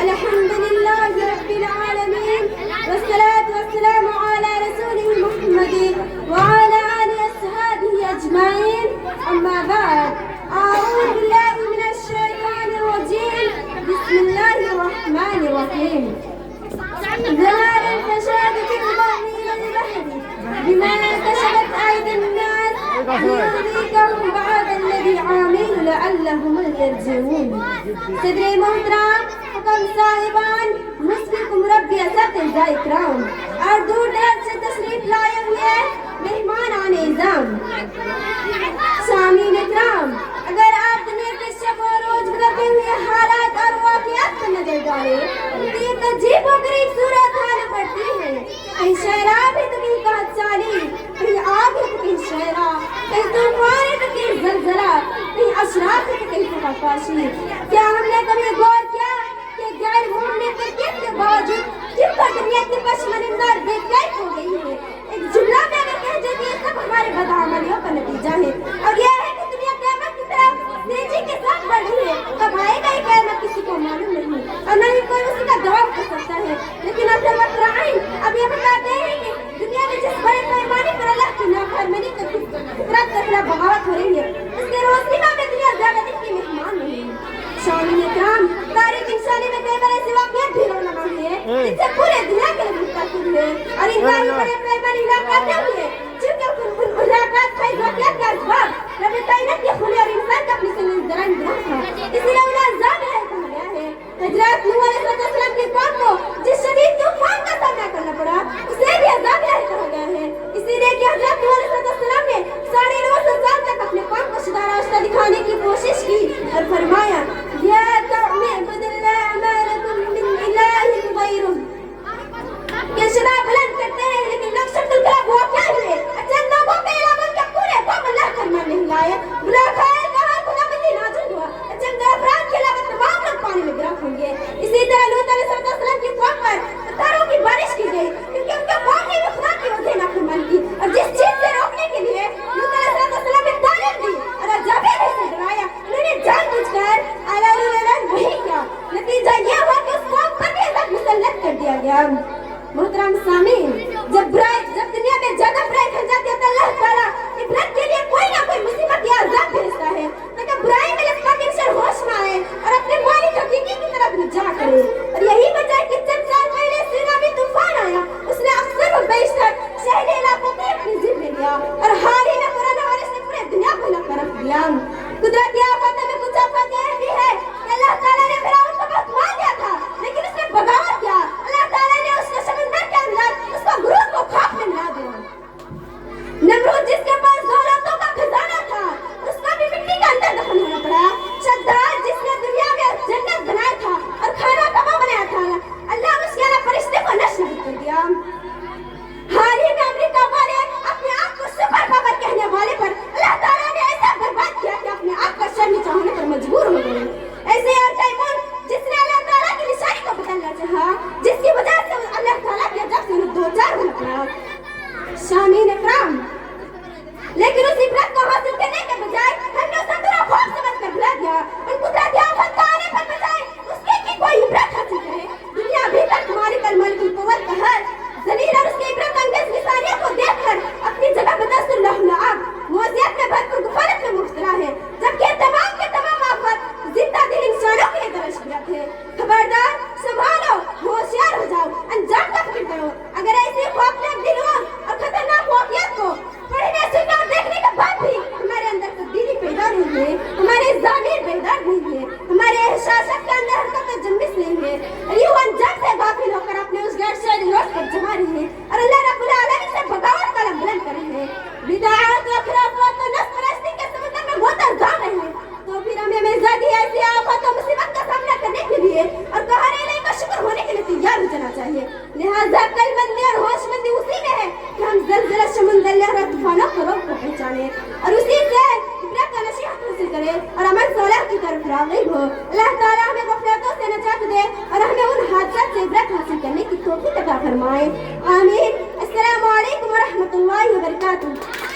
الحمد لله رب العالمين والصلاة والسلام على رسوله محمد وعلى آله وصحبه أجمعين أما بعد أعوذ بالله من الشيطان الرجيم بسم الله الرحمن الرحيم ظهر الفساد في البر والبحر بما كسبت أيدي الناس ليذيقهم بعض الذي عملوا لعلهم يرجعون صدر محترم حکم صاحبان مسلم ربی اساتذہ اکرام اور دور دراز سے تشریف لائے ہوئے مہمان نظام سامعین اکرام، اگر آپ دنیا کے شب و روز گزرتے ہوئے حالات اور واقعات پر نظر ڈالیں تو ایک عجیب و غریب صورت حال پڑتی ہے۔ کہیں شہرا بھی تو کہیں قحط سالی، کہیں آگ ہے تو کہیں شہرا، کہیں طوفان ہے تو کہیں زلزلہ، کہیں اشراف ہے تو کہیں فقاشی۔ کیا ہم نے کبھی غور کیا کہ غیر مملکتیت کے باوجود کیوں کا دنیا کی پشمنندہ اور بے کیف ہو گئی ہے؟ ایک جملہ میں اگر کہہ جاتی ہے سب ہمارے بدعملیوں کا نتیجہ ہے، اور یہ ہے کہ دنیا قیامت کی طرف تیزی کے ساتھ بڑھ رہی ہے۔ کب آئے گا یہ قیامت کسی کو معلوم نہیں، اور نہ ہی کوئی اسی کا جواب کر سکتا ہے۔ لیکن اب یہ بتاتے ہیں کہ دنیا میں جس بڑے پیمانے پر اللہ کی نافرمانی کا فطرت کے خلاف بغاوت ہو رہی ہے، اس کے روشنی میں ہمیں دنیا زیادہ دن کی مہمان نہیں ہے۔ شامعین اکرام، تاریخ انسانی میں کئی بار ایسے واقعات بھی رونما ہوئے ہیں جن سے پورے دنیا کے لوگ متاثر ہوئے، اور ان تاریخ بڑے پیمانے علاقات ہوئے چونکہ ان علاقات خیز واقعات کا اسباب رب کائنات کے خلی اور انسان کا اپنی سنگین ذرائع گناہ تھا، اسی لیے انہیں عذاب الہی کہا گیا ہے۔ حضرت نوح علیہ السلام کی قوم کو جس شدید طوفان کا سامنا کرنا پڑا اسے بھی عذاب الہی کہا گیا ہے، اسی لیے کہ حضرت نوح علیہ السلام نے 950 سال تک اپنے قوم کو سیدھا راستہ دکھانے کی کوشش کی اور فرمایا یا قوم اعبدوا اللہ ما لکم من الہ غیرہ، کہ شدا بلند کرتے ہیں لیکن لوگ شکل خراب ہوا کیا ہوئے؟ چند لوگوں کے علاوہ کیا پورے قوم اللہ کا مان نہیں لائے؟ بلا خیر کہا خدا بندی نازل ہوا، چند افراد کے علاوہ تمام لوگ پانی میں غرق ہوں گے۔ اسی طرح لوط علیہ السلام کی قوم پر پتھروں کی بارش کی گئی کیونکہ ان کے قوم نے خدا کی وجہ نافرمانی کی، اور جس چیز سے روکنے کے لیے لوط علیہ السلام نے تعلیم دی اور عذاب الہی سے ڈرایا، انہوں نے جان بوجھ کر وہی کیا، نتیجہ یہ ہوا کہ اس قوم پر بھی عذاب مسلط کر دیا گیا۔ محترم سامعین، جب دنیا میں زیادہ برائی پھیل جاتی ہے تو اللہ تعالیٰ عبرت کے لیے کوئی نہ کوئی مصیبت یا عذاب بھیجتا ہے تاکہ برائی میں لگتا کہ انسان ہوش میں آئے اور اپنے مالک حقیقی کی طرف رجوع کرے۔ اور یہی وجہ ہے کہ چند سال پہلے سونامی طوفان آیا، اس نے اکثر و بیشتر شہری علاقوں کو اپنی زد میں لیا اور حال ہی میں کورونا وائرس نے پورے دنیا کو ہلاک کر رکھ دیا۔ قدرتی آفاتوں میں کچھ آفات یہ بھی ہے کہ اللہ تعالیٰ نے فرعون کو بہت مان دیا تھا لیکن اس نے بغاوت کیا، اللہ تعالیٰ نے اس کو سمندر کے اندر اس کو گروہ کو خاک میں ملا دیا۔ نمرود جس کے پاس دولتوں کا خزانہ تھا اس کو بھی مٹی کے اندر دفن ہونا پڑا۔ شداد جس نے دنیا میں جنت بنایا تھا اور کھانا کباب بنایا تھا، اللہ اس کے علاوہ فرشتے کو نشر کر دیا۔ حال ہی میں امریکہ والے اپنے آپ کو سپر پاور کہنے والے پر اللہ تعالیٰ نے ایسا برباد کیا کہ اپنے آپ کا شر نیچا ہونے پر مجبور ہو گئے۔ ایسے اور کئی ملک جس نے اللہ تعالیٰ کی نشانی کو بدلنا چاہا، جس کی وجہ سے اللہ تعالیٰ کے عذاب سے انہیں دوچار ہونا پڑا۔ شامعین اکرام، لیکن اس عبرت کو حاصل کرنے کے بجائے ہم نے اسے برا خوف سمجھ کر بھلا دیا۔ ان قدرتی آفت کا آنے پر بجائے اس کی کہ کوئی عبرت حاصل کرے۔ دنیا ابھی تک مالک الملک القوت قہر ذلیل اور اس کی عبرت انگیز نشانیوں کو دیکھ کر اپنی جگہ بدست اللہ لعاب موضوعات میں بھرپور غفلت میں مبتلا ہے، جبکہ تمام کے تمام آفت زندہ دل انسانوں کے لیے درج کیا تھے۔ خبردار، سنبھالو، ہوشیار ہو جاؤ، انجام کا فکر کرو۔ اگر ایسی خوفناک دلوں اور خطرناک واقعات کو پڑھنے سننے اور دیکھنے کے بعد بھی ہمارے اندر تبدیلی پیدا نہیں ہے، ہمارے ضمیر بیدار نہیں ہے، ہمارے احساسات کے اندر حرکت و جنبش نہیں ہے، یوں انجام سے غافل ہو کر اپنے اس غیر شرعی روز پر جما رہے ہیں اور اللہ رب العالمین سے بغاوت کا علم بلند کر رہے ہیں، بدعات و خرافات و نفس پرستی کے سمندر میں غوطہ زن رہے ہیں۔ تو پھر ہمیں مزاجی ایسی آفات و مصیبت کا سامنا کرنے کے لیے اور قہر الہی کا شکر ہونے کے لیے تیار ہو جانا چاہیے۔ لہٰذا کل بندی اور ہوش مندی اسی میں ہے کہ ہم زلزلہ سمندر لہر اور طوفانوں کو روک کو پہچانے اور اسی سے عبرت کا نصیحت حاصل کرے اور عمل صالح کی طرف راغب ہو۔ اللہ تعالیٰ ہمیں غفلتوں سے نجات دے اور ہمیں ان حادثات سے عبرت حاصل کرنے کی توفیق عطا فرمائے۔ آمین۔ السلام علیکم ورحمۃ اللہ وبرکاتہ۔